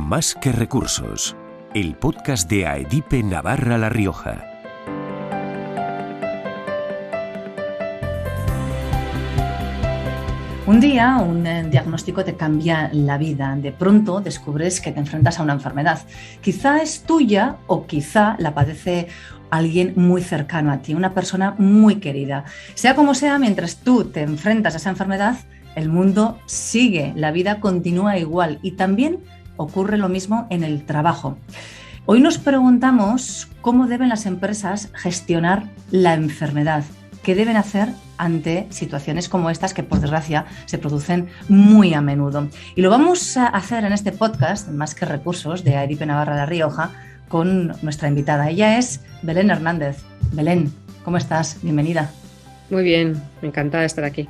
Más que recursos, el podcast de AEDIPE Navarra La Rioja. Un día un diagnóstico te cambia la vida. De pronto descubres que te enfrentas a una enfermedad. Quizá es tuya o quizá la padece alguien muy cercano a ti, una persona muy querida. Sea como sea, mientras tú te enfrentas a esa enfermedad, el mundo sigue, la vida continúa igual y también ocurre lo mismo en el trabajo. Hoy nos preguntamos cómo deben las empresas gestionar la enfermedad, qué deben hacer ante situaciones como estas que, por desgracia, se producen muy a menudo. Y lo vamos a hacer en este podcast, Más que recursos, de AEDIPE Navarra La Rioja, con nuestra invitada. Ella es Belén Hernández. Belén, ¿cómo estás? Bienvenida. Muy bien, encantada de estar aquí.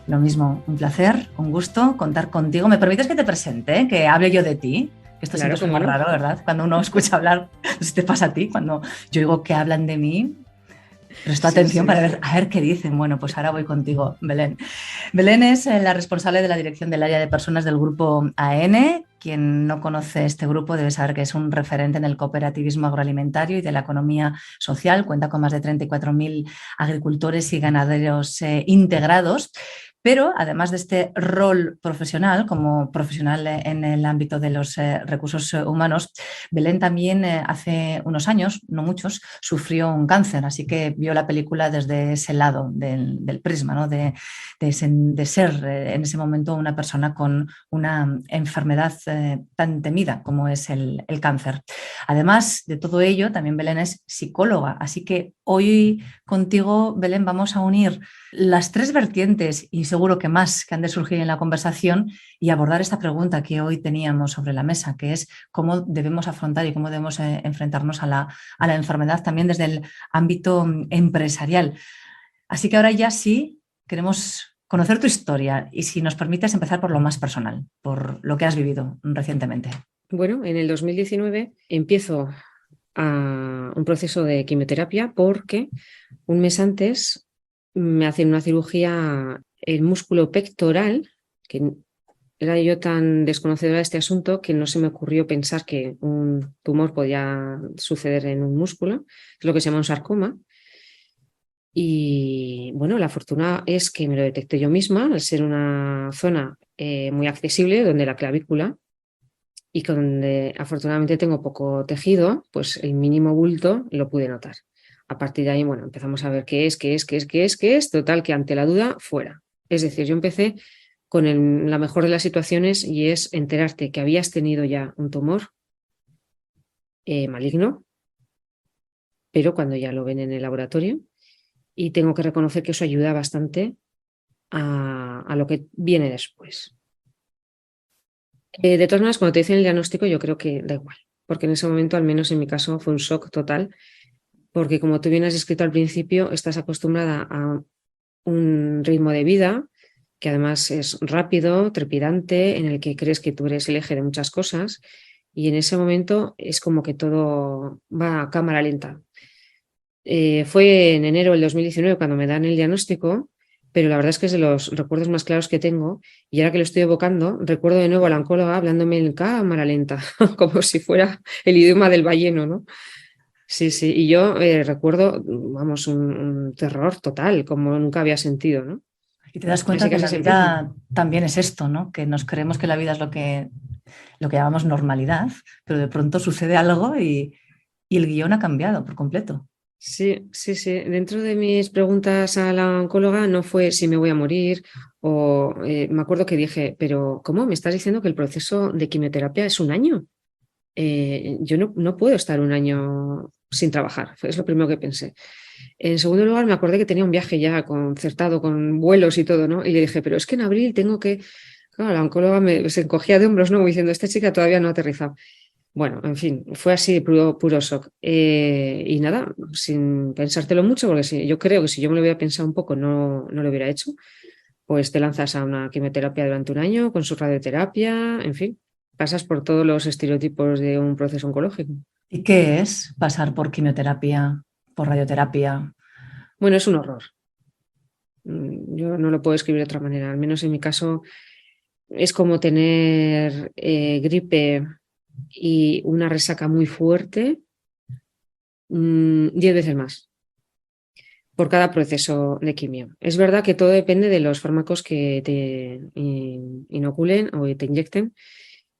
Lo mismo, un placer, un gusto contar contigo. ¿Me permites que te presente, que hable yo de ti? Esto Claro, siempre es muy raro, ¿verdad? Cuando uno escucha hablar, no sé si te pasa a ti, cuando yo digo que hablan de mí, presto atención para ver, a ver qué dicen. Bueno, pues ahora voy contigo, Belén. Belén es la responsable de la dirección del área de personas del grupo AN. Quien no conoce este grupo debe saber que es un referente en el cooperativismo agroalimentario y de la economía social. Cuenta con más de 34.000 agricultores y ganaderos integrados. Pero además de este rol profesional, como profesional en el ámbito de los recursos humanos, Belén también hace unos años, no muchos, sufrió un cáncer, así que vio la película desde ese lado del prisma, ¿no? de ser en ese momento una persona con una enfermedad tan temida como es el cáncer. Además de todo ello, también Belén es psicóloga, así que hoy contigo, Belén, vamos a unir las tres vertientes y seguro que más que han de surgir en la conversación y abordar esta pregunta que hoy teníamos sobre la mesa, que es cómo debemos afrontar y cómo debemos enfrentarnos a la enfermedad también desde el ámbito empresarial. Así que ahora ya sí queremos conocer tu historia y si nos permites empezar por lo más personal, por lo que has vivido recientemente. Bueno, en el 2019 empiezo un proceso de quimioterapia porque un mes antes me hacen una cirugía el músculo pectoral, que era yo tan desconocedora de este asunto que no se me ocurrió pensar que un tumor podía suceder en un músculo, es lo que se llama un sarcoma. Y bueno, la fortuna es que me lo detecté yo misma, al ser una zona muy accesible, donde la clavícula, y donde afortunadamente tengo poco tejido, pues el mínimo bulto lo pude notar. A partir de ahí, bueno, empezamos a ver qué es, total que ante la duda, fuera. Es decir, yo empecé con la mejor de las situaciones y es enterarte que habías tenido ya un tumor maligno, pero cuando ya lo ven en el laboratorio, y tengo que reconocer que eso ayuda bastante a lo que viene después. De todas maneras, cuando te dicen el diagnóstico, yo creo que da igual, porque en ese momento, al menos en mi caso, fue un shock total, porque como tú bien has descrito al principio, estás acostumbrada a un ritmo de vida que además es rápido, trepidante, en el que crees que tú eres el eje de muchas cosas, y en ese momento es como que todo va a cámara lenta. Fue en enero del 2019 cuando me dan el diagnóstico, pero la verdad es que es de los recuerdos más claros que tengo, y ahora que lo estoy evocando, recuerdo de nuevo a la oncóloga hablándome en cámara lenta, como si fuera el idioma del balleno, ¿no? Sí, sí, y yo recuerdo, vamos, un terror total, como nunca había sentido, ¿no? Y te das cuenta Así que que así la se empieza. vida también es esto, ¿no? Que nos creemos que la vida es lo que llamamos normalidad, pero de pronto sucede algo y el guión ha cambiado por completo. Sí, sí, sí. Dentro de mis preguntas a la oncóloga no fue si me voy a morir o me acuerdo que dije, pero ¿cómo me estás diciendo que el proceso de quimioterapia es un año? Yo no puedo estar un año sin trabajar, es lo primero que pensé. En segundo lugar, me acordé que tenía un viaje ya concertado con vuelos y todo, ¿no? Y le dije, pero es que en abril tengo que... Claro, la oncóloga se encogía de hombros, ¿no? Como diciendo, esta chica todavía no ha aterrizado. Bueno, en fin, fue así, puro shock. Y nada, sin pensártelo mucho, porque yo creo que si yo me lo hubiera pensado un poco, no lo hubiera hecho, pues te lanzas a una quimioterapia durante un año, con su radioterapia, en fin, pasas por todos los estereotipos de un proceso oncológico. ¿Y qué es pasar por quimioterapia, por radioterapia? Bueno, es un horror. Yo no lo puedo escribir de otra manera, al menos en mi caso es como tener gripe y una resaca muy fuerte, 10 veces más por cada proceso de quimio. Es verdad que todo depende de los fármacos que te inoculen o te inyecten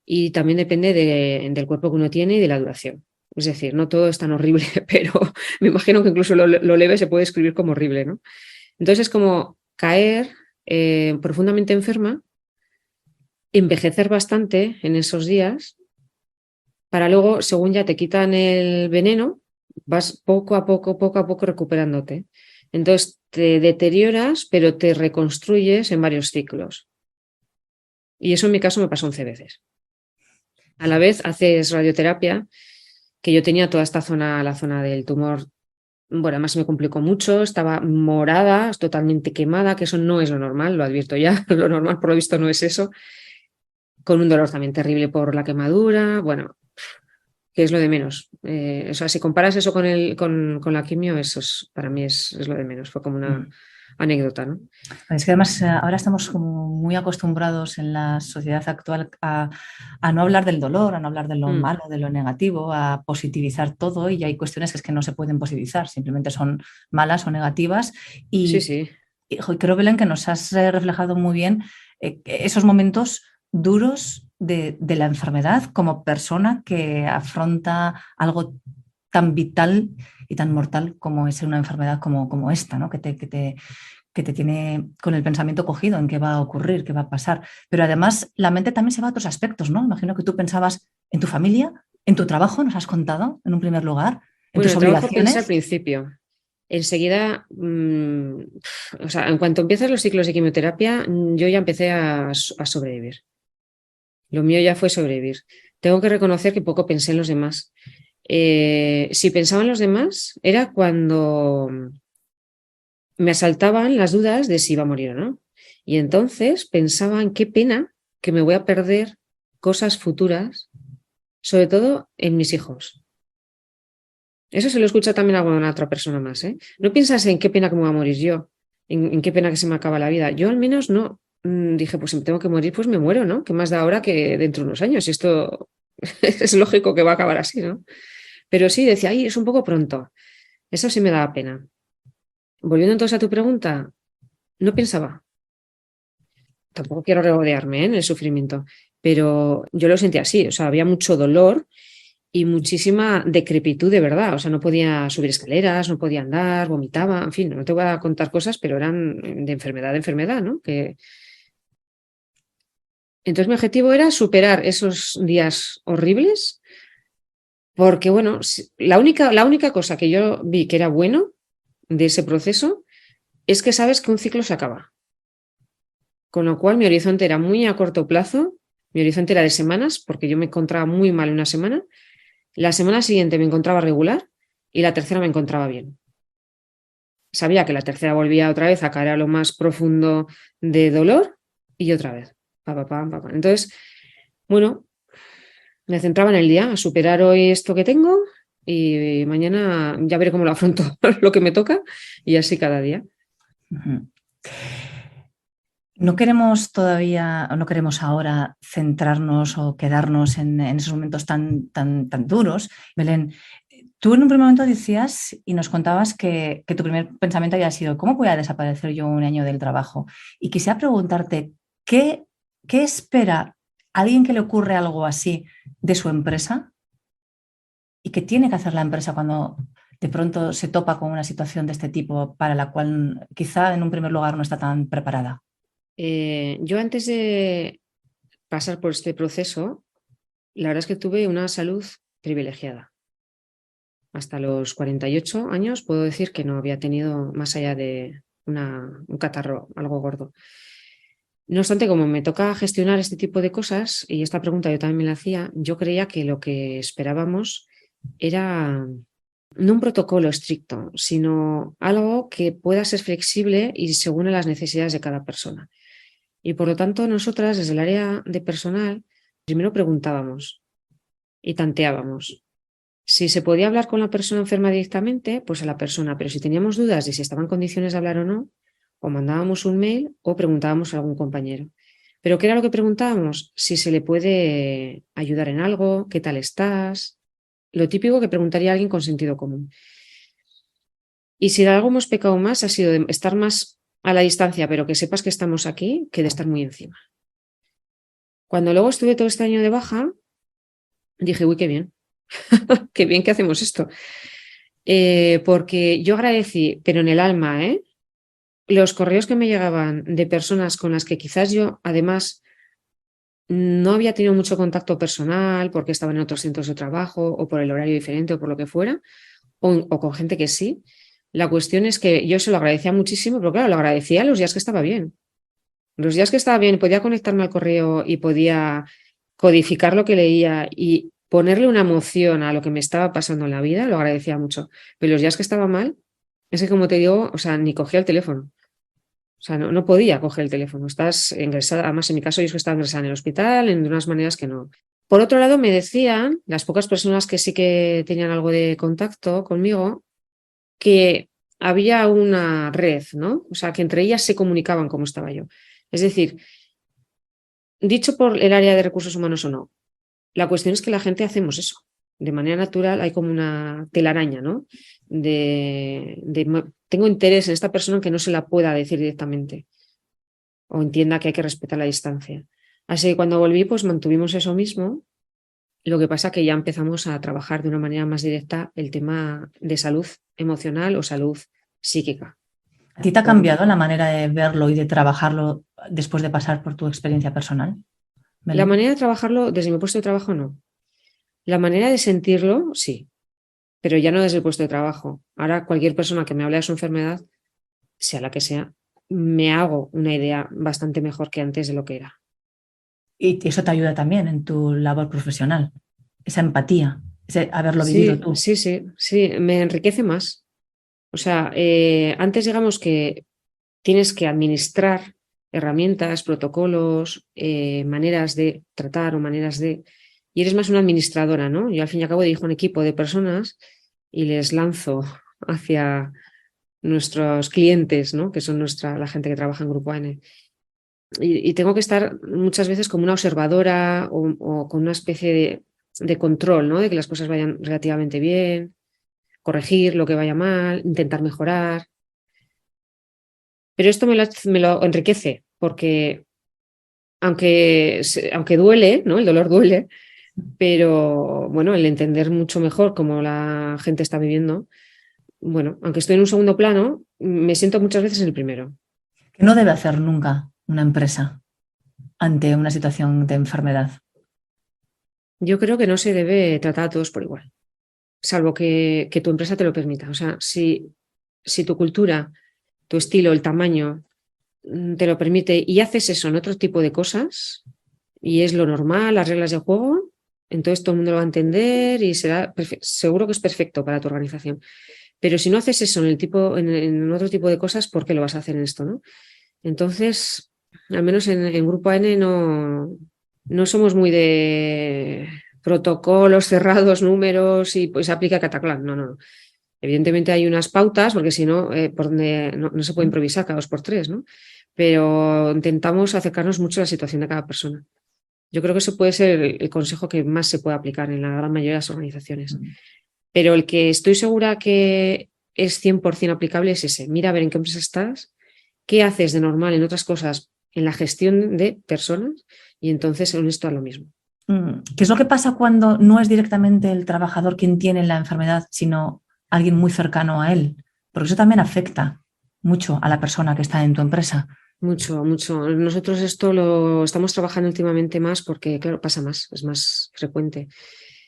y también depende del cuerpo que uno tiene y de la duración. Es decir, no todo es tan horrible, pero me imagino que incluso lo leve se puede escribir como horrible, ¿no? Entonces es como caer profundamente enferma, envejecer bastante en esos días, para luego, según ya te quitan el veneno, vas poco a poco recuperándote. Entonces te deterioras, pero te reconstruyes en varios ciclos. Y eso en mi caso me pasó 11 veces. A la vez haces radioterapia, que yo tenía toda esta zona, la zona del tumor. Bueno, además me complicó mucho, estaba morada, totalmente quemada, que eso no es lo normal, lo advierto ya, lo normal por lo visto no es eso, con un dolor también terrible por la quemadura, bueno, que es lo de menos. O sea, si comparas eso con la quimio, eso para mí es lo de menos, fue como una anécdota, ¿no? Es que además ahora estamos como muy acostumbrados en la sociedad actual a no hablar del dolor, a no hablar de lo malo, de lo negativo, a positivizar todo y hay cuestiones que es que no se pueden positivizar, simplemente son malas o negativas Sí, y, sí. creo, Belén, que nos has reflejado muy bien esos momentos duros de la enfermedad como persona que afronta algo tan vital y tan mortal como es una enfermedad como esta, ¿no? Que te tiene con el pensamiento cogido en qué va a ocurrir, qué va a pasar. Pero además la mente también se va a otros aspectos, ¿no? Imagino que tú pensabas en tu familia, en tu trabajo, nos has contado en un primer lugar, en Bueno, tus el trabajo pensé al obligaciones. principio. Enseguida, o sea, en cuanto empiezas los ciclos de quimioterapia, yo ya empecé a sobrevivir. Lo mío ya fue sobrevivir. Tengo que reconocer que poco pensé en los demás. Si pensaba en los demás, era cuando me asaltaban las dudas de si iba a morir o no. Y entonces pensaba en qué pena que me voy a perder cosas futuras, sobre todo en mis hijos. Eso se lo escucha también a alguna otra persona más, ¿eh? No piensas en qué pena que me voy a morir yo, en qué pena que se me acaba la vida. Yo al menos no. Dije, pues si me tengo que morir, pues me muero, ¿no? ¿Qué más da ahora que dentro de unos años? Y esto es lógico que va a acabar así, ¿no? Pero sí, decía, ay, es un poco pronto. Eso sí me daba pena. Volviendo entonces a tu pregunta, no pensaba. Tampoco quiero regodearme, ¿eh?, en el sufrimiento, pero yo lo sentía así. O sea, había mucho dolor y muchísima decrepitud de verdad. O sea, no podía subir escaleras, no podía andar, vomitaba, en fin, no te voy a contar cosas, pero eran de enfermedad, ¿no? Entonces mi objetivo era superar esos días horribles, porque bueno, la única cosa que yo vi que era bueno de ese proceso es que sabes que un ciclo se acaba. Con lo cual mi horizonte era muy a corto plazo, mi horizonte era de semanas, porque yo me encontraba muy mal una semana, la semana siguiente me encontraba regular y la tercera me encontraba bien. Sabía que la tercera volvía otra vez a caer a lo más profundo de dolor y otra vez. Pa, pa, pa, pa, pa. Entonces, bueno, me centraba en el día, a superar hoy esto que tengo y mañana ya veré cómo lo afronto, lo que me toca y así cada día. No queremos todavía, o no queremos ahora centrarnos o quedarnos en esos momentos tan duros. Belén, tú en un primer momento decías y nos contabas que tu primer pensamiento había sido, ¿cómo voy a desaparecer yo un año del trabajo? Y quisiera preguntarte, ¿qué espera alguien que le ocurre algo así de su empresa? ¿Y qué tiene que hacer la empresa cuando de pronto se topa con una situación de este tipo para la cual quizá en un primer lugar no está tan preparada? Yo antes de pasar por este proceso, la verdad es que tuve una salud privilegiada. Hasta los 48 años puedo decir que no había tenido más allá de un catarro, algo gordo. No obstante, como me toca gestionar este tipo de cosas, y esta pregunta yo también me la hacía, yo creía que lo que esperábamos era no un protocolo estricto, sino algo que pueda ser flexible y según a las necesidades de cada persona. Y por lo tanto, nosotras desde el área de personal, primero preguntábamos y tanteábamos. Si se podía hablar con la persona enferma directamente, pues a la persona, pero si teníamos dudas de si estaba en condiciones de hablar o no, o mandábamos un mail o preguntábamos a algún compañero. Pero ¿qué era lo que preguntábamos? Si se le puede ayudar en algo, qué tal estás, lo típico que preguntaría a alguien con sentido común. Y si de algo hemos pecado más ha sido de estar más a la distancia, pero que sepas que estamos aquí, que de estar muy encima. Cuando luego estuve todo este año de baja, dije, uy, qué bien, qué bien que hacemos esto. Porque yo agradecí, pero en el alma, los correos que me llegaban de personas con las que quizás yo, además, no había tenido mucho contacto personal porque estaban en otros centros de trabajo o por el horario diferente o por lo que fuera, o con gente que sí. La cuestión es que yo se lo agradecía muchísimo, pero claro, lo agradecía los días que estaba bien. Los días que estaba bien, podía conectarme al correo y podía codificar lo que leía y ponerle una emoción a lo que me estaba pasando en la vida, lo agradecía mucho. Pero los días que estaba mal, es que como te digo, o sea, ni cogía el teléfono. O sea, no podía coger el teléfono. Estás ingresada, además en mi caso yo es que estaba ingresada en el hospital, en unas maneras que no. Por otro lado, me decían, las pocas personas que sí que tenían algo de contacto conmigo, que había una red, ¿no? O sea, que entre ellas se comunicaban cómo estaba yo. Es decir, dicho por el área de recursos humanos o no, la cuestión es que la gente hacemos eso. De manera natural hay como una telaraña, ¿no? Tengo interés en esta persona que no se la pueda decir directamente o entienda que hay que respetar la distancia. Así que cuando volví, pues mantuvimos eso mismo. Lo que pasa que ya empezamos a trabajar de una manera más directa el tema de salud emocional o salud psíquica. ¿A ti te ha cambiado la manera de verlo y de trabajarlo después de pasar por tu experiencia personal, La Belén? manera de trabajarlo desde mi puesto de trabajo no. La manera de sentirlo, sí, pero ya no desde el puesto de trabajo. Ahora cualquier persona que me hable de su enfermedad, sea la que sea, me hago una idea bastante mejor que antes de lo que era. Y eso te ayuda también en tu labor profesional, esa empatía, ese haberlo vivido Sí, tú. sí, sí, sí, me enriquece más. O sea, antes digamos que tienes que administrar herramientas, protocolos, maneras de tratar o maneras de... Y eres más una administradora, ¿no? Yo al fin y al cabo dirijo un equipo de personas y les lanzo hacia nuestros clientes, ¿no? Que son la gente que trabaja en Grupo N. Y tengo que estar muchas veces como una observadora o con una especie de control, ¿no? De que las cosas vayan relativamente bien, corregir lo que vaya mal, intentar mejorar. Pero esto me lo enriquece porque aunque duele, ¿no? El dolor duele, pero bueno, el entender mucho mejor cómo la gente está viviendo, bueno, aunque estoy en un segundo plano, me siento muchas veces en el primero. ¿Qué no debe hacer nunca una empresa ante una situación de enfermedad? Yo creo que no se debe tratar a todos por igual, salvo que tu empresa te lo permita. O sea, si tu cultura, tu estilo, el tamaño te lo permite y haces eso en otro tipo de cosas y es lo normal, las reglas de juego, entonces todo el mundo lo va a entender y será seguro que es perfecto para tu organización. Pero si no haces eso en otro tipo de cosas, ¿por qué lo vas a hacer en esto, no? Entonces, al menos en Grupo N no somos muy de protocolos cerrados, números y pues aplica Cataclán. No, no. Evidentemente hay unas pautas, porque si no, por donde no se puede improvisar cada 2 por 3, ¿no? Pero intentamos acercarnos mucho a la situación de cada persona. Yo creo que eso puede ser el consejo que más se puede aplicar en la gran mayoría de las organizaciones. Pero el que estoy segura que es 100% aplicable es ese. Mira a ver en qué empresa estás, qué haces de normal en otras cosas en la gestión de personas y entonces en esto a lo mismo. ¿Qué es lo que pasa cuando no es directamente el trabajador quien tiene la enfermedad, sino alguien muy cercano a él? Porque eso también afecta mucho a la persona que está en tu empresa. Mucho, mucho. Nosotros esto lo estamos trabajando últimamente más porque, claro, pasa más, es más frecuente.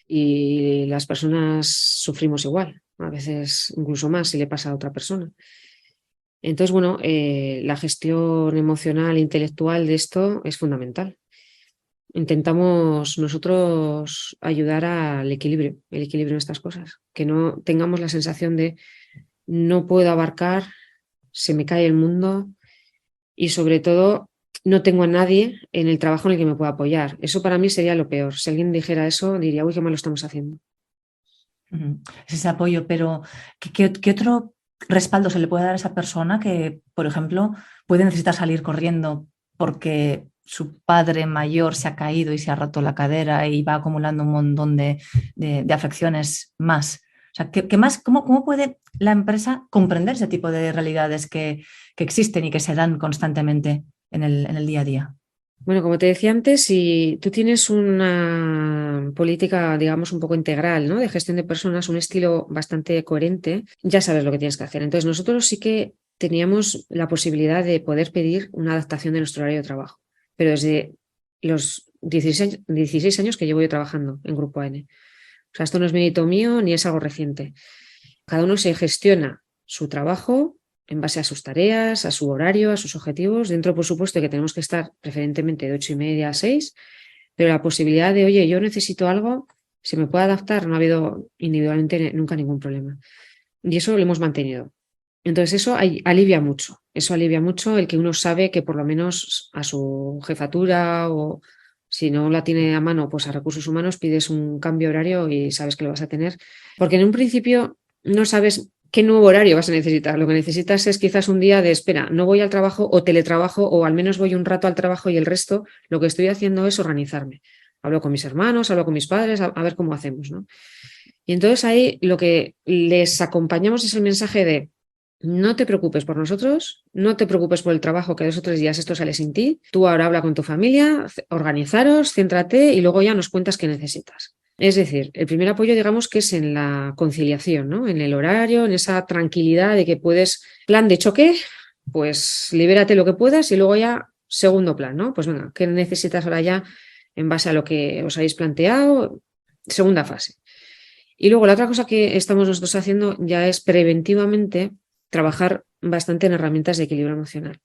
Y las personas sufrimos igual, a veces incluso más si le pasa a otra persona. Entonces, bueno, la gestión emocional e intelectual de esto es fundamental. Intentamos nosotros ayudar al equilibrio, el equilibrio en estas cosas, que no tengamos la sensación de no puedo abarcar, se me cae el mundo y sobre todo no tengo a nadie en el trabajo en el que me pueda apoyar. Eso para mí sería lo peor. Si alguien dijera eso, diría, uy, qué mal lo estamos haciendo. Es ese apoyo, pero ¿qué otro respaldo se le puede dar a esa persona que, por ejemplo, puede necesitar salir corriendo porque su padre mayor se ha caído y se ha roto la cadera y va acumulando un montón de afecciones más. O sea, ¿qué más, cómo puede la empresa comprender ese tipo de realidades que existen y que se dan constantemente en el día a día? Bueno, como te decía antes, si tú tienes una política, digamos, un poco integral, ¿no? De gestión de personas, un estilo bastante coherente, ya sabes lo que tienes que hacer. Entonces, nosotros sí que teníamos la posibilidad de poder pedir una adaptación de nuestro horario de trabajo, pero desde los 16 años que llevo yo trabajando en Grupo AN. O sea, esto no es mérito mío ni es algo reciente. Cada uno se gestiona su trabajo en base a sus tareas, a su horario, a sus objetivos. Dentro, por supuesto, que tenemos que estar preferentemente de 8:30 a 6, pero la posibilidad de, oye, yo necesito algo, se me puede adaptar, no ha habido individualmente nunca ningún problema. Y eso lo hemos mantenido. Entonces, alivia mucho. Eso alivia mucho el que uno sabe que por lo menos a su jefatura o si no la tiene a mano, pues a recursos humanos pides un cambio horario y sabes que lo vas a tener. Porque en un principio no sabes qué nuevo horario vas a necesitar. Lo que necesitas es quizás un día de espera, no voy al trabajo o teletrabajo o al menos voy un rato al trabajo y el resto lo que estoy haciendo es organizarme. Hablo con mis hermanos, hablo con mis padres, a ver cómo hacemos, ¿no? Y entonces ahí lo que les acompañamos es el mensaje de no te preocupes por nosotros, no te preocupes por el trabajo que 2 o 3 días esto sale sin ti. Tú ahora habla con tu familia, organizaros, céntrate y luego ya nos cuentas qué necesitas. Es decir, el primer apoyo, digamos, que es en la conciliación, ¿no? En el horario, en esa tranquilidad de que puedes, plan de choque, pues libérate lo que puedas y luego ya segundo plan, ¿no? Pues venga, ¿qué necesitas ahora ya en base a lo que os habéis planteado? Segunda fase. Y luego la otra cosa que estamos nosotros haciendo ya es preventivamente trabajar bastante en herramientas de equilibrio emocional.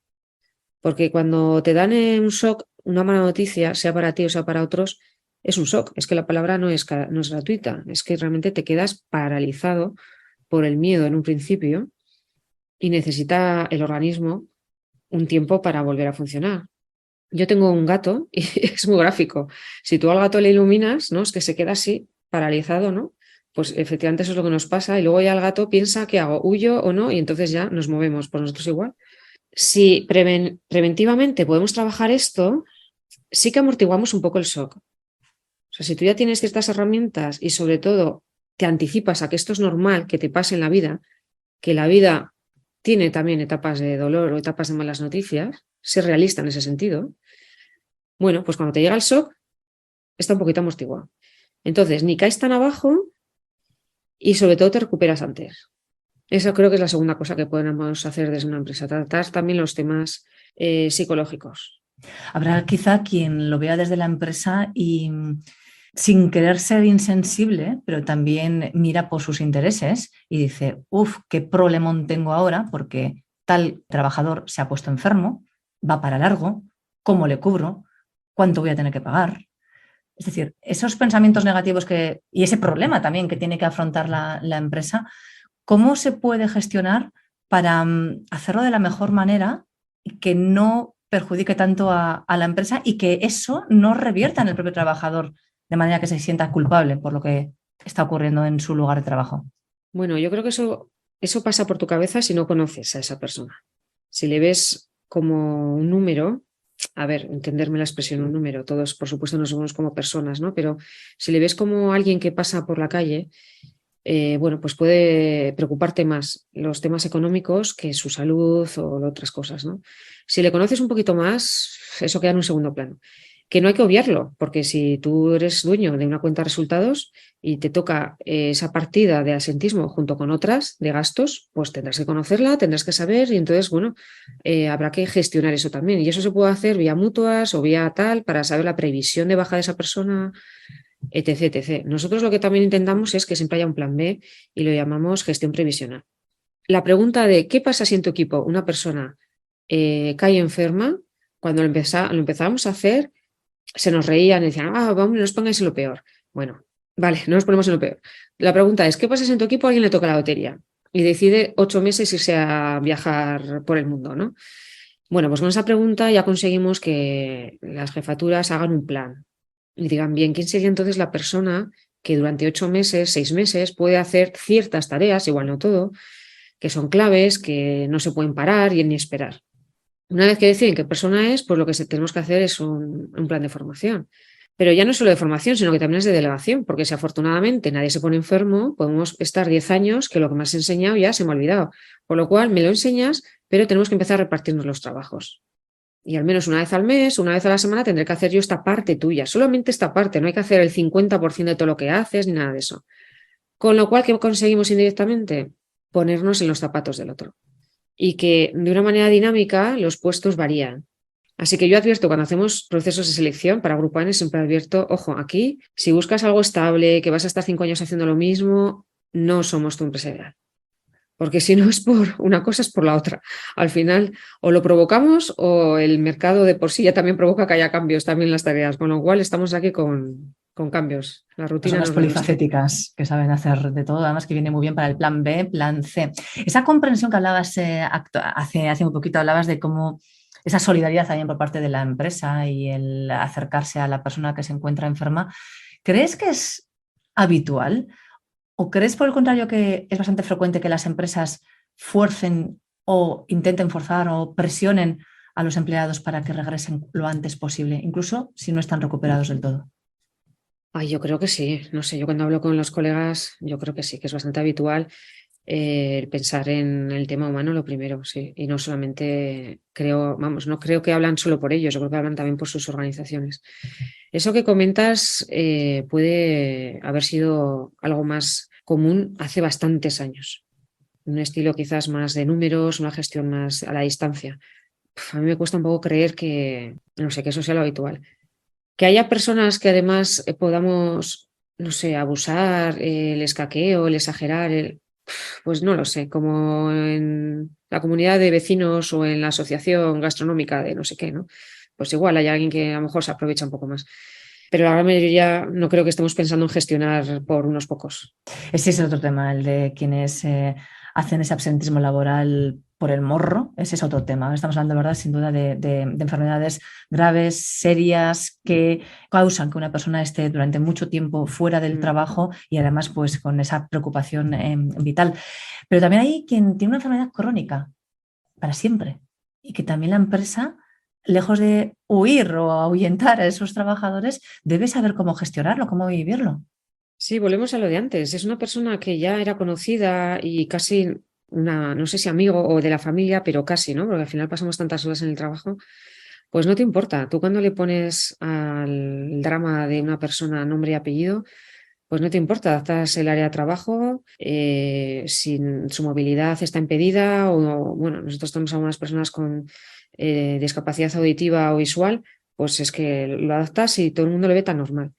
Porque cuando te dan un shock, una mala noticia, sea para ti o sea para otros, es un shock. Es que la palabra no es gratuita, es que realmente te quedas paralizado por el miedo en un principio y necesita el organismo un tiempo para volver a funcionar. Yo tengo un gato y es muy gráfico. Si tú al gato le iluminas, ¿no? Es que se queda así, paralizado, ¿no? Pues efectivamente eso es lo que nos pasa y luego ya el gato piensa qué hago, huyo o no y entonces ya nos movemos, pues nosotros igual. Si preventivamente podemos trabajar esto, sí que amortiguamos un poco el shock. O sea, si tú ya tienes ciertas herramientas y sobre todo te anticipas a que esto es normal que te pase en la vida, que la vida tiene también etapas de dolor o etapas de malas noticias, ser realista en ese sentido, bueno, pues cuando te llega el shock, está un poquito amortiguado. Entonces, ni caes tan abajo y sobre todo te recuperas antes. Eso creo que es la segunda cosa que podemos hacer desde una empresa, tratar también los temas psicológicos. Habrá quizá quien lo vea desde la empresa y sin querer ser insensible, pero también mira por sus intereses y dice, uff, qué problemón tengo ahora porque tal trabajador se ha puesto enfermo, va para largo, ¿cómo le cubro? ¿Cuánto voy a tener que pagar? Es decir, esos pensamientos negativos y ese problema también que tiene que afrontar la empresa, ¿cómo se puede gestionar para hacerlo de la mejor manera y que no perjudique tanto a la empresa y que eso no revierta en el propio trabajador de manera que se sienta culpable por lo que está ocurriendo en su lugar de trabajo? Bueno, yo creo que eso pasa por tu cabeza si no conoces a esa persona. Si le ves como un número, a ver, entenderme la expresión un número, todos por supuesto nos vemos como personas, ¿no? Pero si le ves como alguien que pasa por la calle, bueno, pues puede preocuparte más los temas económicos que su salud o otras cosas, ¿no? Si le conoces un poquito más, eso queda en un segundo plano. Que no hay que obviarlo, porque si tú eres dueño de una cuenta de resultados y te toca esa partida de asentismo junto con otras de gastos, pues tendrás que conocerla, tendrás que saber y entonces, bueno, habrá que gestionar eso también. Y eso se puede hacer vía mutuas o vía tal para saber la previsión de baja de esa persona, etc, etc. Nosotros lo que también intentamos es que siempre haya un plan B y lo llamamos gestión previsional. La pregunta de ¿qué pasa si en tu equipo una persona cae enferma? Cuando lo empezábamos a hacer, se nos reían y decían, vamos, no os pongáis en lo peor. Bueno, vale, no nos ponemos en lo peor. La pregunta es, ¿qué pasa si en tu equipo a alguien le toca la lotería y decide 8 meses irse a viajar por el mundo, ¿no? Bueno, pues con esa pregunta ya conseguimos que las jefaturas hagan un plan y digan, bien, ¿quién sería entonces la persona que durante 8 meses, 6 meses puede hacer ciertas tareas, igual no todo, que son claves, que no se pueden parar y ni esperar? Una vez que deciden qué persona es, pues lo que tenemos que hacer es un plan de formación. Pero ya no solo de formación, sino que también es de delegación, porque si afortunadamente nadie se pone enfermo, podemos estar 10 años que lo que me has enseñado ya se me ha olvidado. Por lo cual me lo enseñas, pero tenemos que empezar a repartirnos los trabajos. Y al menos una vez al mes, una vez a la semana, tendré que hacer yo esta parte tuya, solamente esta parte, no hay que hacer el 50% de todo lo que haces ni nada de eso. Con lo cual, ¿qué conseguimos indirectamente? Ponernos en los zapatos del otro. Y que de una manera dinámica los puestos varían. Así que yo advierto cuando hacemos procesos de selección para Grupo ANE, siempre advierto, ojo, aquí, si buscas algo estable, que vas a estar 5 años haciendo lo mismo, no somos tu empresa ideal. Porque si no es por una cosa, es por la otra. Al final, o lo provocamos o el mercado de por sí ya también provoca que haya cambios también en las tareas. Con lo cual, estamos aquí con cambios. La rutina Personas nos lo ilustra. polifacéticas que saben hacer de todo, además que viene muy bien para el plan B, plan C. Esa comprensión que hablabas hace un poquito, hablabas de cómo esa solidaridad también por parte de la empresa y el acercarse a la persona que se encuentra enferma. ¿Crees que es habitual o crees por el contrario que es bastante frecuente que las empresas fuercen o intenten forzar o presionen a los empleados para que regresen lo antes posible, incluso si no están recuperados del todo? Ay, yo creo que sí, no sé, yo cuando hablo con los colegas, yo creo que sí, que es bastante habitual el pensar en el tema humano lo primero, sí, y no solamente creo, vamos, no creo que hablan solo por ellos, yo creo que hablan también por sus organizaciones. Eso que comentas puede haber sido algo más común hace bastantes años, un estilo quizás más de números, una gestión más a la distancia. A mí me cuesta un poco creer que, no sé, que eso sea lo habitual. Que haya personas que además podamos, no sé, abusar, el escaqueo, el exagerar, pues no lo sé, como en la comunidad de vecinos o en la asociación gastronómica de no sé qué, ¿no? Pues igual hay alguien que a lo mejor se aprovecha un poco más. Pero la gran mayoría no creo que estemos pensando en gestionar por unos pocos. Ese es otro tema, el de quienes hacen ese absentismo laboral por el morro. Ese es otro tema. Estamos hablando, ¿verdad?, sin duda, de enfermedades graves, serias, que causan que una persona esté durante mucho tiempo fuera del trabajo y además pues con esa preocupación vital. Pero también hay quien tiene una enfermedad crónica para siempre y que también la empresa, lejos de huir o ahuyentar a esos trabajadores, debe saber cómo gestionarlo, cómo vivirlo. Sí, volvemos a lo de antes. Es una persona que ya era conocida y casi una, no sé si amigo o de la familia, pero casi, ¿no? Porque al final pasamos tantas horas en el trabajo, pues no te importa. Tú cuando le pones al drama de una persona nombre y apellido, pues no te importa. Adaptas el área de trabajo, si su movilidad está impedida o, bueno, nosotros tenemos algunas personas con discapacidad auditiva o visual, pues es que lo adaptas y todo el mundo lo ve tan normal.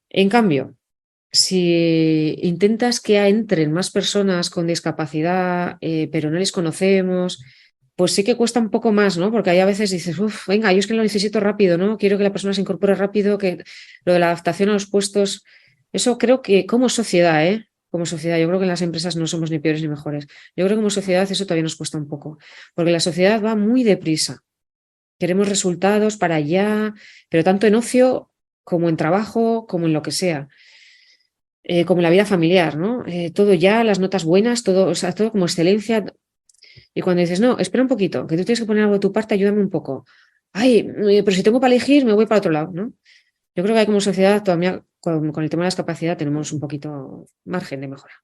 En cambio, si intentas que entren más personas con discapacidad, pero no les conocemos, pues sí que cuesta un poco más, ¿no? Porque hay a veces dices, uff, venga, yo es que lo necesito rápido, ¿no? Quiero que la persona se incorpore rápido, que lo de la adaptación a los puestos, eso creo que como sociedad, ¿eh? Como sociedad, yo creo que en las empresas no somos ni peores ni mejores. Yo creo que como sociedad eso todavía nos cuesta un poco, porque la sociedad va muy deprisa. Queremos resultados para allá, pero tanto en ocio como en trabajo, como en lo que sea. Como en la vida familiar, ¿no? Todo ya, las notas buenas, todo, o sea, todo como excelencia. Y cuando dices, no, espera un poquito, que tú tienes que poner algo de tu parte, ayúdame un poco. Ay, pero si tengo para elegir, me voy para otro lado, ¿no? Yo creo que como sociedad todavía con el tema de la discapacidad tenemos un poquito margen de mejora.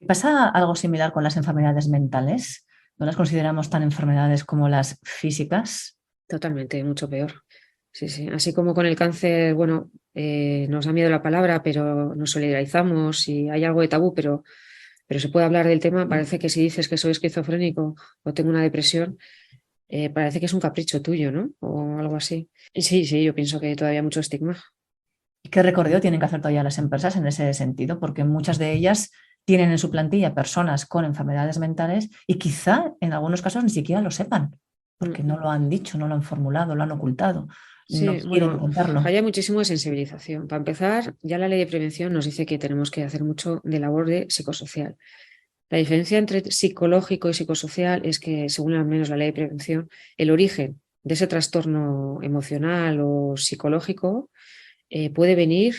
¿Pasa algo similar con las enfermedades mentales? ¿No las consideramos tan enfermedades como las físicas? Totalmente, mucho peor. Sí, sí. Así como con el cáncer, bueno, nos da miedo la palabra, pero nos solidarizamos y hay algo de tabú, pero se puede hablar del tema. Parece que si dices que soy esquizofrénico o tengo una depresión, parece que es un capricho tuyo, ¿no? O algo así. Y sí, sí, yo pienso que todavía hay mucho estigma. ¿Y qué recorrido tienen que hacer todavía las empresas en ese sentido? Porque muchas de ellas tienen en su plantilla personas con enfermedades mentales y quizá en algunos casos ni siquiera lo sepan, Mm. porque no lo han dicho, no lo han formulado, lo han ocultado, no Sí, quieren bueno, contarlo. hay muchísimo de sensibilización. Para empezar, ya la ley de prevención nos dice que tenemos que hacer mucho de labor de psicosocial. La diferencia entre psicológico y psicosocial es que, según al menos la ley de prevención, el origen de ese trastorno emocional o psicológico puede venir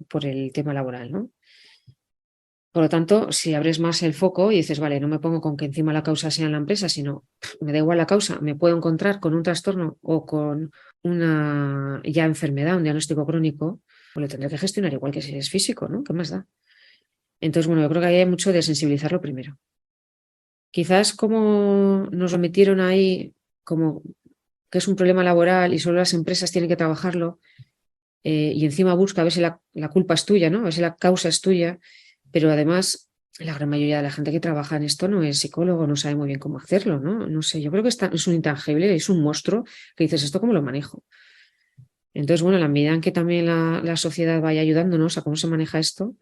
por el tema laboral, ¿no? Por lo tanto, si abres más el foco y dices, vale, no me pongo con que encima la causa sea en la empresa, sino me da igual la causa, me puedo encontrar con un trastorno o con una ya enfermedad, un diagnóstico crónico, pues lo tendré que gestionar igual que si es físico, ¿no? ¿Qué más da? Entonces, bueno, yo creo que ahí hay mucho de sensibilizarlo primero. Quizás como nos lo metieron ahí como que es un problema laboral y solo las empresas tienen que trabajarlo, y encima busca a ver si la culpa es tuya, ¿no? A ver si la causa es tuya, pero además la gran mayoría de la gente que trabaja en esto no es psicólogo, no sabe muy bien cómo hacerlo, ¿no? No sé, yo creo que es un intangible, es un monstruo que dices, ¿esto cómo lo manejo? Entonces, bueno, en la medida en que también la sociedad vaya ayudándonos a cómo se maneja esto,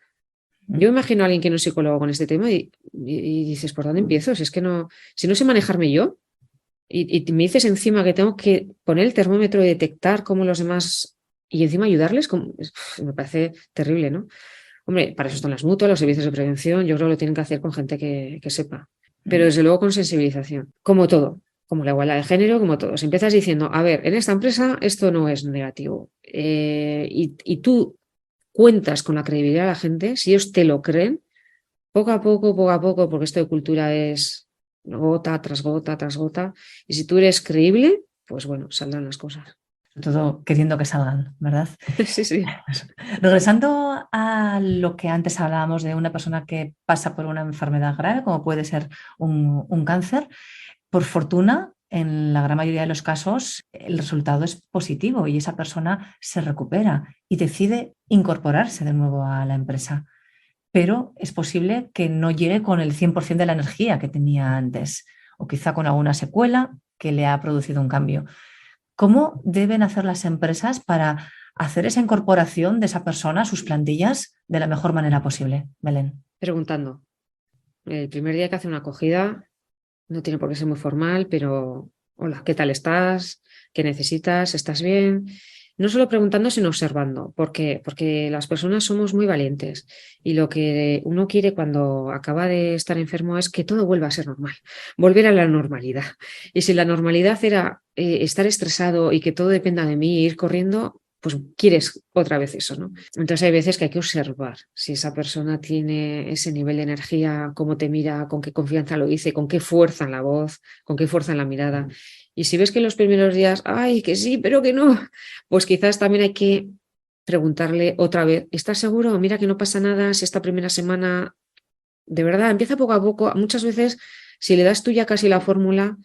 yo imagino a alguien que no es psicólogo con este tema y dices, ¿por dónde empiezo? Si es que no, si no sé manejarme yo y me dices encima que tengo que poner el termómetro y detectar cómo los demás y encima ayudarles, me parece terrible, ¿no? Hombre, para eso están las mutuas, los servicios de prevención, yo creo que lo tienen que hacer con gente que sepa, pero desde luego con sensibilización, como todo, como la igualdad de género, como todo. Si empiezas diciendo, a ver, en esta empresa esto no es negativo, y tú cuentas con la credibilidad de la gente, si ellos te lo creen, poco a poco, porque esto de cultura es gota tras gota tras gota, y si tú eres creíble, pues bueno, saldrán las cosas. Todo queriendo que salgan, ¿verdad? Sí, sí. Regresando a lo que antes hablábamos de una persona que pasa por una enfermedad grave, como puede ser un cáncer, por fortuna, en la gran mayoría de los casos, el resultado es positivo y esa persona se recupera y decide incorporarse de nuevo a la empresa. Pero es posible que no llegue con el 100% de la energía que tenía antes o quizá con alguna secuela que le ha producido un cambio. ¿Cómo deben hacer las empresas para hacer esa incorporación de esa persona a sus plantillas de la mejor manera posible, Belén? Preguntando. El primer día que hace una acogida, no tiene por qué ser muy formal, pero hola, ¿qué tal estás? ¿Qué necesitas? ¿Estás bien? No solo preguntando, sino observando, porque las personas somos muy valientes y lo que uno quiere cuando acaba de estar enfermo es que todo vuelva a ser normal, volver a la normalidad. Y si la normalidad era estar estresado y que todo dependa de mí, ir corriendo, pues quieres otra vez eso, ¿no? Entonces hay veces que hay que observar si esa persona tiene ese nivel de energía, cómo te mira, con qué confianza lo dice, con qué fuerza en la voz, con qué fuerza en la mirada. Y si ves que en los primeros días, ay, que sí, pero que no, pues quizás también hay que preguntarle otra vez, ¿estás seguro? Mira que no pasa nada si esta primera semana, de verdad, empieza poco a poco. Muchas veces, si le das tú ya casi la fórmula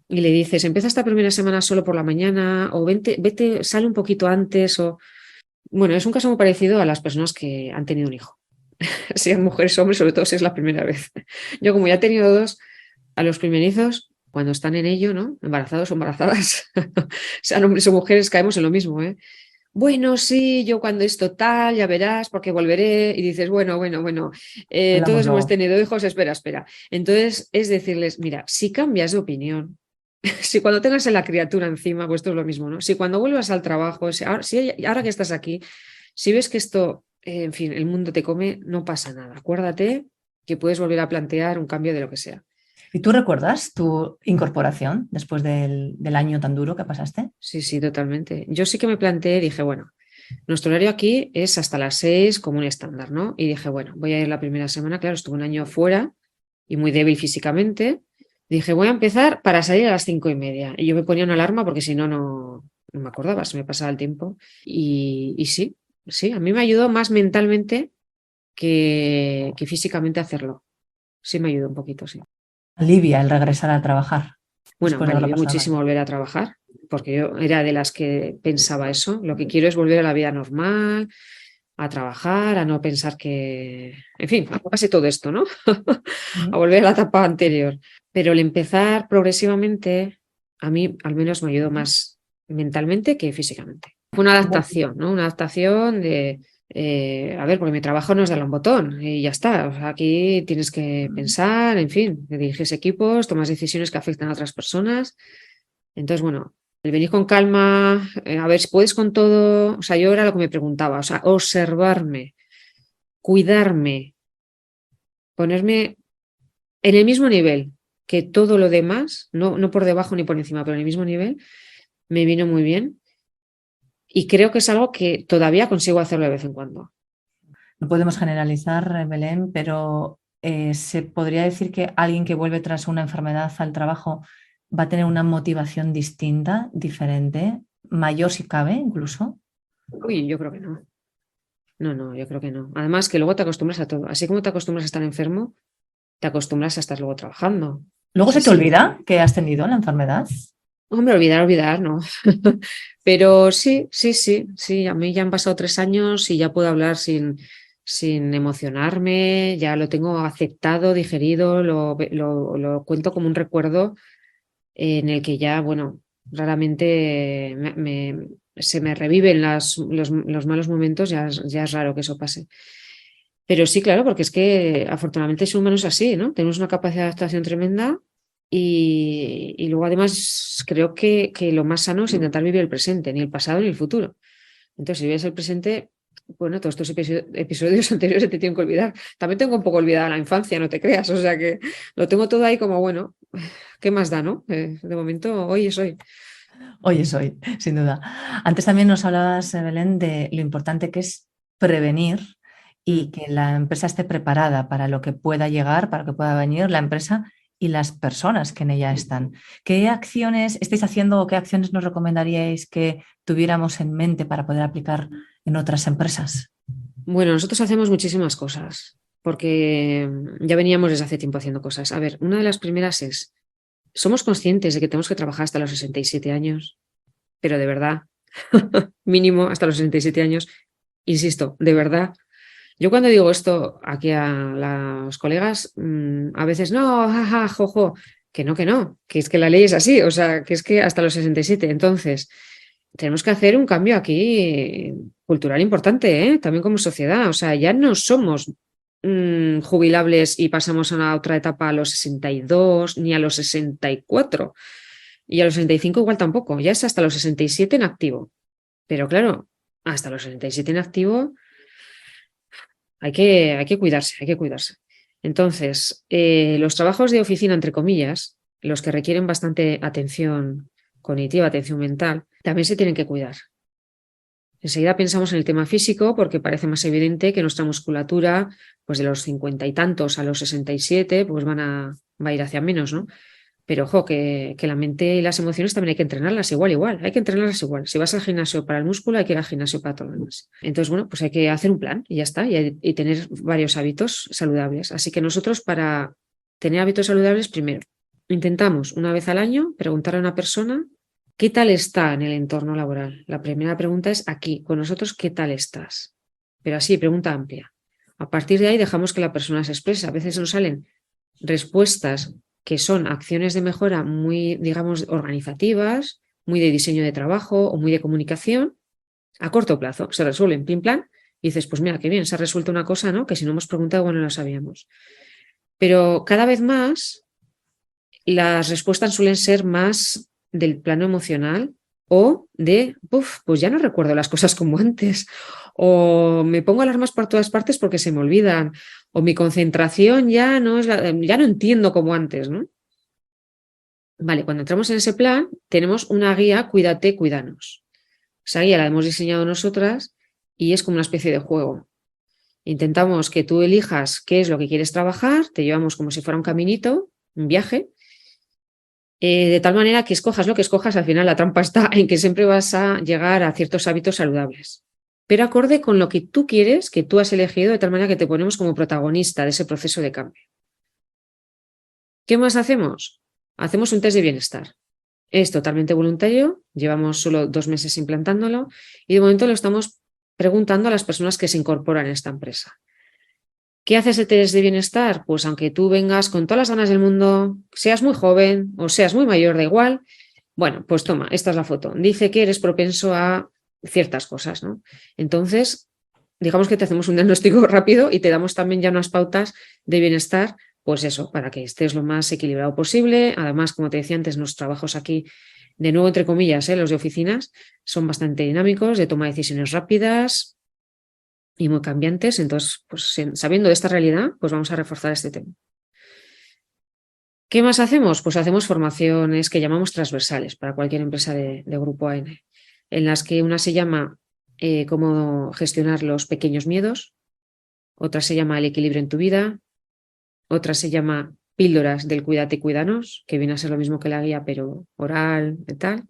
y le dices, empieza esta primera semana solo por la mañana o vete, sale un poquito antes o... Bueno, es un caso muy parecido a las personas que han tenido un hijo, sean mujeres o hombres, sobre todo si es la primera vez. Yo como ya he tenido dos, a los primerizos, cuando están en ello, ¿no? Embarazados o embarazadas, sean hombres o mujeres, caemos en lo mismo, ¿eh? Bueno, sí, yo cuando es total, ya verás, porque volveré. Y dices, bueno, Hablamos todos hemos luego. tenido hijos, espera. Entonces, es decirles, mira, si cambias de opinión, si cuando tengas a la criatura encima, pues esto es lo mismo, ¿no? Si cuando vuelvas al trabajo, ahora que estás aquí, si ves que esto, en fin, el mundo te come, no pasa nada. Acuérdate que puedes volver a plantear un cambio de lo que sea. ¿Y tú recuerdas tu incorporación después del año tan duro que pasaste? Sí, sí, totalmente. Yo sí que me planteé, dije, bueno, nuestro horario aquí es hasta las 6 como un estándar, ¿no? Y dije, bueno, voy a ir la primera semana, claro, estuve un año fuera y muy débil físicamente. Dije, voy a empezar para salir a las 5:30. Y yo me ponía una alarma porque si no, no me acordaba, se me pasaba el tiempo. Y sí, a mí me ayudó más mentalmente que físicamente hacerlo. Sí me ayudó un poquito, sí. Alivia el regresar a trabajar Bueno, después me de haberlo alivió pasado mal. muchísimo volver a trabajar, porque yo era de las que pensaba eso. Lo que quiero es volver a la vida normal, a trabajar, a no pensar que, en fin, a que pase todo esto, ¿no? A volver a la etapa anterior. Pero el empezar progresivamente, a mí al menos me ayudó más mentalmente que físicamente. Fue una adaptación, ¿no? Una adaptación de, a ver, porque mi trabajo no es darle un botón y ya está. O sea, aquí tienes que pensar, en fin, diriges equipos, tomas decisiones que afectan a otras personas. Entonces, bueno, el venir con calma, a ver si puedes con todo. O sea, yo era lo que me preguntaba, o sea, observarme, cuidarme, ponerme en el mismo nivel que todo lo demás, no por debajo ni por encima, pero en el mismo nivel, me vino muy bien. Y creo que es algo que todavía consigo hacerlo de vez en cuando. No podemos generalizar, Belén, pero se podría decir que alguien que vuelve tras una enfermedad al trabajo va a tener una motivación distinta, diferente, mayor si cabe incluso. Uy, yo creo que no. No, no, yo creo que no. Además que luego te acostumbras a todo. Así como te acostumbras a estar enfermo, te acostumbras a estar luego trabajando. Luego Es se te así. olvida que has tenido la enfermedad. Hombre, olvidar, no. Pero sí, sí, sí, sí. A mí ya han pasado 3 años y ya puedo hablar sin emocionarme, ya lo tengo aceptado, digerido, lo cuento como un recuerdo en el que ya, bueno, raramente se me reviven los malos momentos, ya es raro que eso pase. Pero sí, claro, porque es que afortunadamente el ser humano es así, ¿no? Tenemos una capacidad de adaptación tremenda y luego además creo que lo más sano es intentar vivir el presente, ni el pasado ni el futuro. Entonces, si vives el presente, bueno, todos estos episodios anteriores se te tienen que olvidar. También tengo un poco olvidada la infancia, no te creas, o sea que lo tengo todo ahí como, bueno, ¿qué más da, no? De momento, hoy es hoy. Hoy es hoy, sin duda. Antes también nos hablabas, Belén, de lo importante que es prevenir y Mm. que la empresa esté preparada para lo que pueda llegar, para lo que pueda venir la empresa y las personas que en ella están. ¿Qué acciones estáis haciendo o qué acciones nos recomendaríais que tuviéramos en mente para poder aplicar en otras empresas? Bueno, nosotros hacemos muchísimas cosas, porque ya veníamos desde hace tiempo haciendo cosas. A ver, una de las primeras es, somos conscientes de que tenemos que trabajar hasta los 67 años, pero de verdad, mínimo hasta los 67 años, insisto, de verdad. Yo cuando digo esto aquí a los colegas, a veces no, jaja, jojo, que no, que es que la ley es así, o sea, que es que hasta los 67. Entonces, tenemos que hacer un cambio aquí cultural importante, ¿eh? También como sociedad. O sea, ya no somos jubilables y pasamos a una otra etapa a los 62 ni a los 64. Y a los 65 igual tampoco, ya es hasta los 67 en activo. Pero claro, hasta los 67 en activo hay que cuidarse, hay que cuidarse. Entonces, los trabajos de oficina, entre comillas, los que requieren bastante atención cognitiva, atención mental, también se tienen que cuidar. Enseguida pensamos en el tema físico porque parece más evidente que nuestra musculatura, pues de los 50 y tantos a los 67, pues va a ir hacia menos, ¿no? Pero ojo, que la mente y las emociones también hay que entrenarlas igual, hay que entrenarlas igual. Si vas al gimnasio para el músculo, hay que ir al gimnasio para todo lo demás. Entonces, bueno, pues hay que hacer un plan y ya está, y tener varios hábitos saludables. Así que nosotros para tener hábitos saludables, primero, intentamos una vez al año preguntar a una persona qué tal está en el entorno laboral. La primera pregunta es aquí, con nosotros, ¿qué tal estás? Pero así, pregunta amplia. A partir de ahí dejamos que la persona se exprese. A veces nos salen respuestas que son acciones de mejora muy, digamos, organizativas, muy de diseño de trabajo o muy de comunicación, a corto plazo. Se resuelven, pim, plan, y dices, pues mira, qué bien, se ha resuelto una cosa, ¿no? Que si no hemos preguntado, bueno, no lo sabíamos. Pero cada vez más las respuestas suelen ser más del plano emocional o de, pues ya no recuerdo las cosas como antes, o me pongo alarmas por todas partes porque se me olvidan, o mi concentración ya no es ya no entiendo como antes, ¿no? Vale, cuando entramos en ese plan, tenemos una guía, cuídate, cuídanos. Esa guía la hemos diseñado nosotras y es como una especie de juego. Intentamos que tú elijas qué es lo que quieres trabajar, te llevamos como si fuera un caminito, un viaje, de tal manera que escojas lo que escojas, al final la trampa está en que siempre vas a llegar a ciertos hábitos saludables, pero acorde con lo que tú quieres, que tú has elegido, de tal manera que te ponemos como protagonista de ese proceso de cambio. ¿Qué más hacemos? Hacemos un test de bienestar. Es totalmente voluntario, llevamos solo 2 meses implantándolo y de momento lo estamos preguntando a las personas que se incorporan en esta empresa. ¿Qué hace ese test de bienestar? Pues aunque tú vengas con todas las ganas del mundo, seas muy joven o seas muy mayor, da igual, bueno, pues toma, esta es la foto. Dice que eres propenso a ciertas cosas, ¿no? Entonces, digamos que te hacemos un diagnóstico rápido y te damos también ya unas pautas de bienestar, pues eso, para que estés lo más equilibrado posible. Además, como te decía antes, los trabajos aquí, de nuevo, entre comillas, los de oficinas, son bastante dinámicos, de toma de decisiones rápidas y muy cambiantes. Entonces, pues sabiendo de esta realidad, pues vamos a reforzar este tema. ¿Qué más hacemos? Pues hacemos formaciones que llamamos transversales para cualquier empresa de Grupo AN, en las que una se llama cómo gestionar los pequeños miedos, otra se llama El equilibrio en tu vida, otra se llama Píldoras del Cuídate y Cuídanos, que viene a ser lo mismo que la guía, pero oral y tal.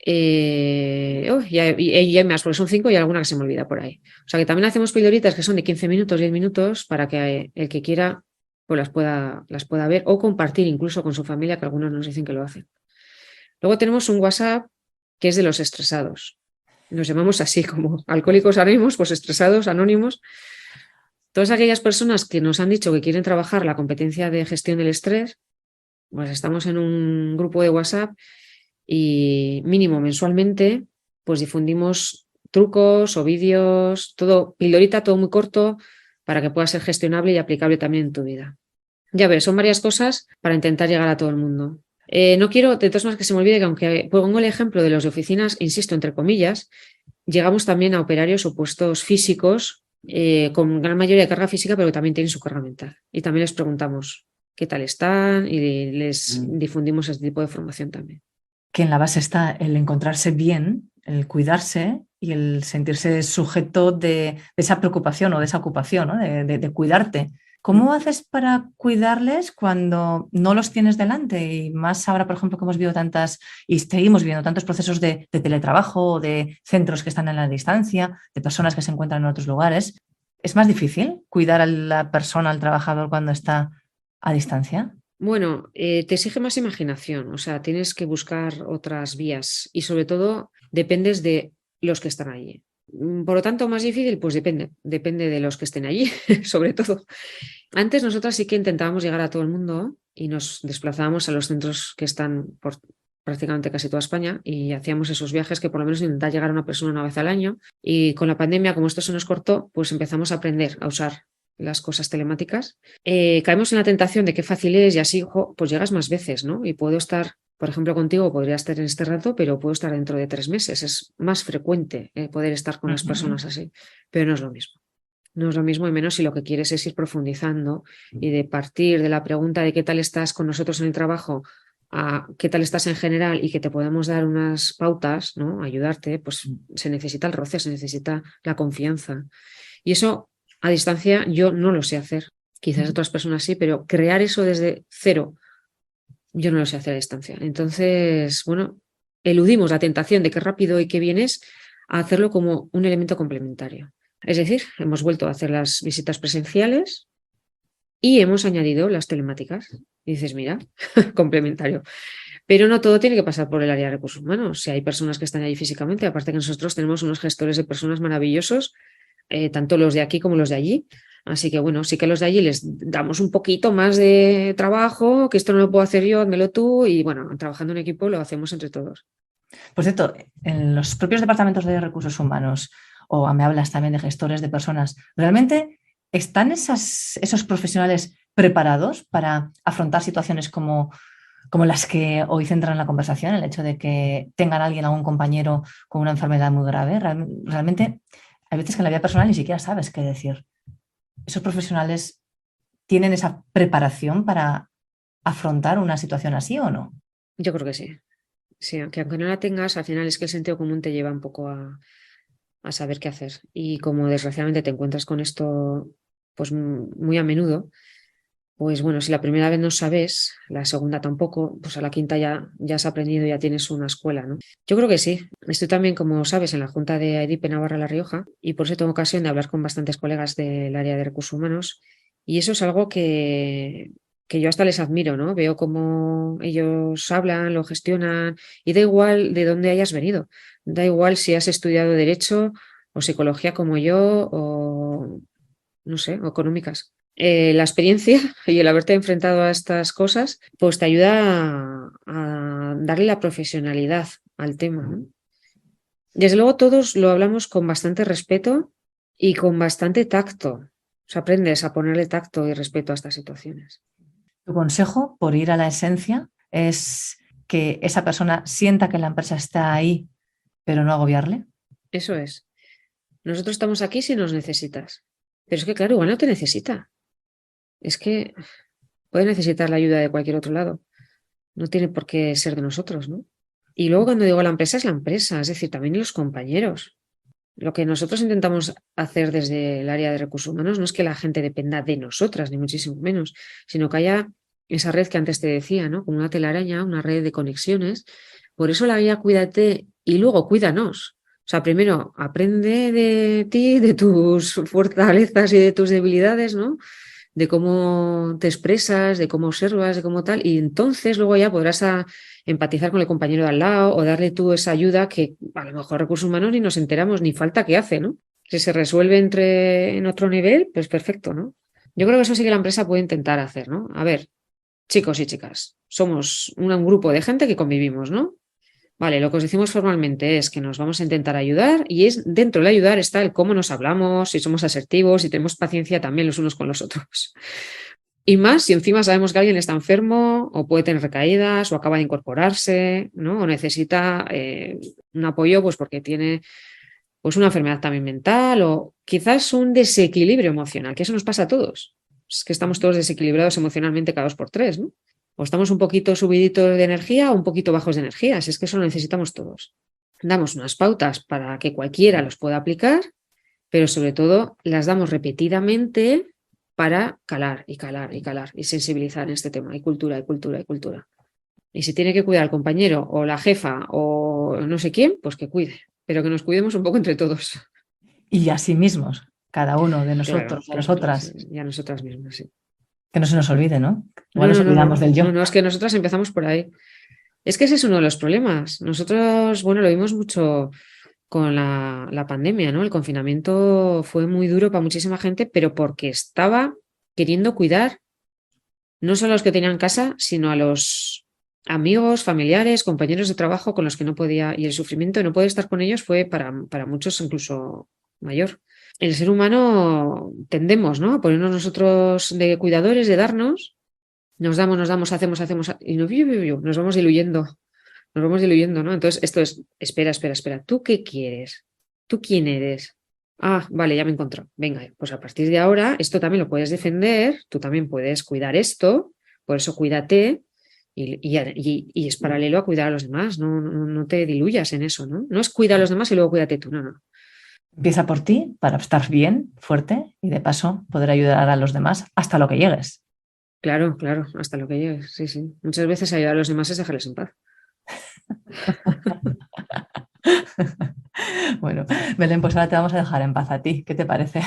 Y hay más, porque son 5 y alguna que se me olvida por ahí. O sea que también hacemos pildoritas que son de 15 minutos, 10 minutos, para que el que quiera pues las pueda ver o compartir incluso con su familia, que algunos nos dicen que lo hacen. Luego tenemos un WhatsApp que es de los estresados. Nos llamamos así como alcohólicos anónimos, pues estresados, anónimos. Todas aquellas personas que nos han dicho que quieren trabajar la competencia de gestión del estrés, pues estamos en un grupo de WhatsApp y mínimo mensualmente pues difundimos trucos o vídeos, todo pildorita, todo muy corto para que pueda ser gestionable y aplicable también en tu vida. Ya ves, son varias cosas para intentar llegar a todo el mundo. No quiero, de todas maneras, que se me olvide que aunque pongo el ejemplo de los de oficinas, insisto, entre comillas, llegamos también a operarios o puestos físicos con gran mayoría de carga física, pero que también tienen su carga mental. Y también les preguntamos qué tal están y les difundimos este tipo de formación también. Que en la base está el encontrarse bien, el cuidarse y el sentirse sujeto de esa preocupación o de esa ocupación, ¿no? de cuidarte. ¿Cómo haces para cuidarles cuando no los tienes delante? Y más ahora, por ejemplo, que hemos visto y seguimos viendo tantos procesos de teletrabajo, de centros que están en la distancia, de personas que se encuentran en otros lugares. ¿Es más difícil cuidar a la persona, al trabajador, cuando está a distancia? Bueno, te exige más imaginación, o sea, tienes que buscar otras vías y sobre todo dependes de los que están allí. Por lo tanto, más difícil, pues depende de los que estén allí, sobre todo. Antes nosotras sí que intentábamos llegar a todo el mundo y nos desplazábamos a los centros que están por prácticamente casi toda España y hacíamos esos viajes que por lo menos intentar llegar a una persona una vez al año. Y con la pandemia, como esto se nos cortó, pues empezamos a aprender a usar las cosas telemáticas. Caemos en la tentación de qué fácil es y así, pues llegas más veces, ¿no? Y puedo estar, por ejemplo, contigo, podría estar en este rato, pero puedo estar dentro de 3 meses. Es más frecuente poder estar con las personas así, pero no es lo mismo. No es lo mismo y menos si lo que quieres es ir profundizando y de partir de la pregunta de qué tal estás con nosotros en el trabajo a qué tal estás en general y que te podemos dar unas pautas, ¿no? Ayudarte, pues se necesita el roce, se necesita la confianza. Y eso a distancia yo no lo sé hacer. Quizás otras personas sí, pero crear eso desde cero, yo no lo sé hacer a distancia. Entonces, bueno, eludimos la tentación de qué rápido y qué bien es a hacerlo como un elemento complementario. Es decir, hemos vuelto a hacer las visitas presenciales y hemos añadido las telemáticas. Y dices, mira, complementario. Pero no todo tiene que pasar por el área de recursos humanos. Si hay personas que están allí físicamente, aparte que nosotros tenemos unos gestores de personas maravillosos, tanto los de aquí como los de allí. Así que bueno, sí que los de allí les damos un poquito más de trabajo, que esto no lo puedo hacer yo, házmelo tú, y bueno, trabajando en equipo lo hacemos entre todos. Por cierto, en los propios departamentos de recursos humanos, o me hablas también de gestores de personas, ¿realmente están esos profesionales preparados para afrontar situaciones como las que hoy centran la conversación, el hecho de que tengan a alguien, algún compañero con una enfermedad muy grave? Realmente hay veces que en la vida personal ni siquiera sabes qué decir. ¿Esos profesionales tienen esa preparación para afrontar una situación así o no? Yo creo que sí. Sí, que aunque no la tengas, al final es que el sentido común te lleva un poco a saber qué hacer. Y como desgraciadamente te encuentras con esto pues muy a menudo, pues bueno, si la primera vez no sabes, la segunda tampoco, pues a la quinta ya has aprendido, ya tienes una escuela, ¿no? Yo creo que sí. Estoy también, como sabes, en la Junta de AEDIPE Navarra-La Rioja y por eso tengo ocasión de hablar con bastantes colegas del área de recursos humanos y eso es algo que yo hasta les admiro, ¿no? Veo cómo ellos hablan, lo gestionan y da igual de dónde hayas venido. Da igual si has estudiado Derecho o Psicología como yo o, no sé, o Económicas. La experiencia y el haberte enfrentado a estas cosas, pues te ayuda a darle la profesionalidad al tema, ¿no? Desde luego todos lo hablamos con bastante respeto y con bastante tacto. O sea, aprendes a ponerle tacto y respeto a estas situaciones. Tu consejo, por ir a la esencia, es que esa persona sienta que la empresa está ahí, pero no agobiarle. Eso es. Nosotros estamos aquí si nos necesitas. Pero es que, claro, igual no te necesita. Es que puede necesitar la ayuda de cualquier otro lado. No tiene por qué ser de nosotros, ¿no? Y luego cuando digo la empresa, es la empresa, es decir, también los compañeros. Lo que nosotros intentamos hacer desde el área de recursos humanos no es que la gente dependa de nosotras, ni muchísimo menos, sino que haya esa red que antes te decía, ¿no? Como una telaraña, una red de conexiones. Por eso la vida cuídate y luego cuídanos. O sea, primero aprende de ti, de tus fortalezas y de tus debilidades, ¿no? De cómo te expresas, de cómo observas, de cómo tal, y entonces luego ya podrás empatizar con el compañero de al lado o darle tú esa ayuda que a lo mejor recursos humanos ni nos enteramos ni falta que hace, ¿no? Si se resuelve en otro nivel, pues perfecto, ¿no? Yo creo que eso sí que la empresa puede intentar hacer, ¿no? A ver, chicos y chicas, somos un grupo de gente que convivimos, ¿no? Vale, lo que os decimos formalmente es que nos vamos a intentar ayudar y es dentro del ayudar está el cómo nos hablamos, si somos asertivos, si tenemos paciencia también los unos con los otros. Y más si encima sabemos que alguien está enfermo o puede tener recaídas o acaba de incorporarse, ¿no? O necesita un apoyo pues porque tiene pues una enfermedad también mental o quizás un desequilibrio emocional, que eso nos pasa a todos. Es que estamos todos desequilibrados emocionalmente cada 2 por 3, ¿no? O estamos un poquito subiditos de energía o un poquito bajos de energía. Si es que eso lo necesitamos todos. Damos unas pautas para que cualquiera los pueda aplicar, pero sobre todo las damos repetidamente para calar y calar y calar y sensibilizar en este tema. Hay cultura, hay cultura, hay cultura. Y si tiene que cuidar al compañero o la jefa o no sé quién, pues que cuide, pero que nos cuidemos un poco entre todos. Y a sí mismos, cada uno de nosotros, Claro, de nosotras. y a nosotras mismas, sí. Que no se nos olvide, ¿no? Igual nos olvidamos del yo. No, es que nosotras empezamos por ahí. Es que ese es uno de los problemas. Nosotros, bueno, lo vimos mucho con la pandemia, ¿no? El confinamiento fue muy duro para muchísima gente, pero porque estaba queriendo cuidar no solo a los que tenían casa, sino a los amigos, familiares, compañeros de trabajo con los que no podía, y el sufrimiento de no poder estar con ellos fue para muchos incluso mayor. El ser humano tendemos, ¿no? A ponernos nosotros de cuidadores, de darnos, nos damos, hacemos, y nos vamos diluyendo, ¿no? Entonces, esto es, espera, ¿tú qué quieres? ¿Tú quién eres? Ah, vale, ya me encontró. Venga, pues a partir de ahora, esto también lo puedes defender, tú también puedes cuidar esto, por eso cuídate, y es paralelo a cuidar a los demás, no te diluyas en eso, ¿no? No es cuida a los demás y luego cuídate tú, no. Empieza por ti para estar bien, fuerte y de paso poder ayudar a los demás hasta lo que llegues. Claro, hasta lo que llegues, sí. Muchas veces ayudar a los demás es dejarles en paz. Bueno, Belén, pues ahora te vamos a dejar en paz a ti. ¿Qué te parece?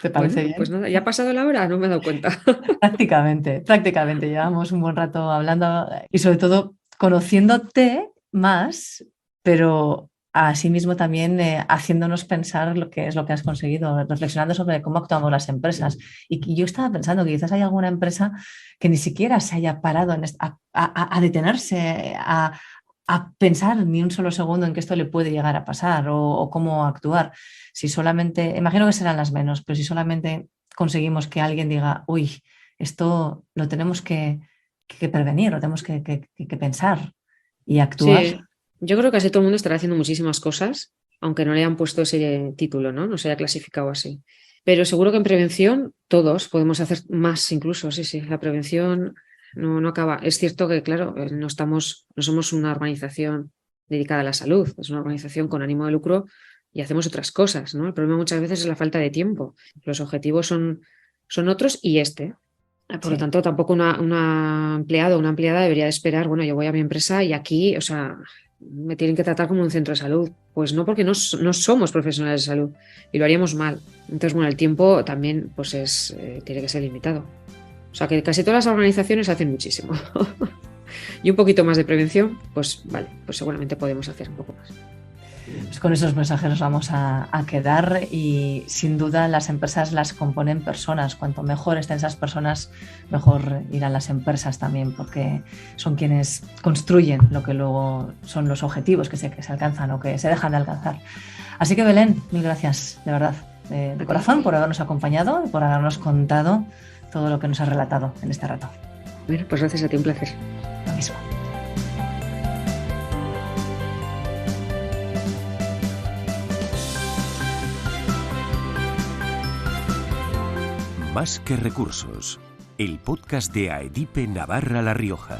¿Te parece bien? Pues nada, ya ha pasado la hora, no me he dado cuenta. Prácticamente. Llevamos un buen rato hablando y sobre todo conociéndote más, pero asimismo también haciéndonos pensar lo que es lo que has conseguido, reflexionando sobre cómo actuamos las empresas. Y yo estaba pensando que quizás hay alguna empresa que ni siquiera se haya parado a detenerse, a pensar ni un solo segundo en que esto le puede llegar a pasar o cómo actuar. Si solamente, imagino que serán las menos, pero si solamente conseguimos que alguien diga, uy, esto lo tenemos que prevenir, lo tenemos que pensar y actuar. Sí. Yo creo que casi todo el mundo estará haciendo muchísimas cosas, aunque no le hayan puesto ese título, ¿no? Se haya clasificado así. Pero seguro que en prevención todos podemos hacer más incluso, sí. La prevención no acaba. Es cierto que, claro, no somos una organización dedicada a la salud, es una organización con ánimo de lucro y hacemos otras cosas, ¿no? El problema muchas veces es la falta de tiempo. Los objetivos son otros y Por lo tanto, tampoco una empleado o una empleada debería de esperar, bueno, yo voy a mi empresa y aquí, o sea, me tienen que tratar como un centro de salud. Pues no, porque no somos profesionales de salud y lo haríamos mal. Entonces, bueno, el tiempo también pues tiene que ser limitado. O sea, que casi todas las organizaciones hacen muchísimo. Y un poquito más de prevención, pues vale, pues seguramente podemos hacer un poco más. Pues con esos mensajes nos vamos a quedar y sin duda las empresas las componen personas. Cuanto mejor estén esas personas, mejor irán las empresas también, porque son quienes construyen lo que luego son los objetivos que se alcanzan o que se dejan de alcanzar. Así que Belén, mil gracias de verdad, de corazón, por habernos acompañado y por habernos contado todo lo que nos has relatado en este rato. Bueno, pues gracias a ti, un placer. Lo mismo. Más que recursos, el podcast de AEDIPE Navarra La Rioja.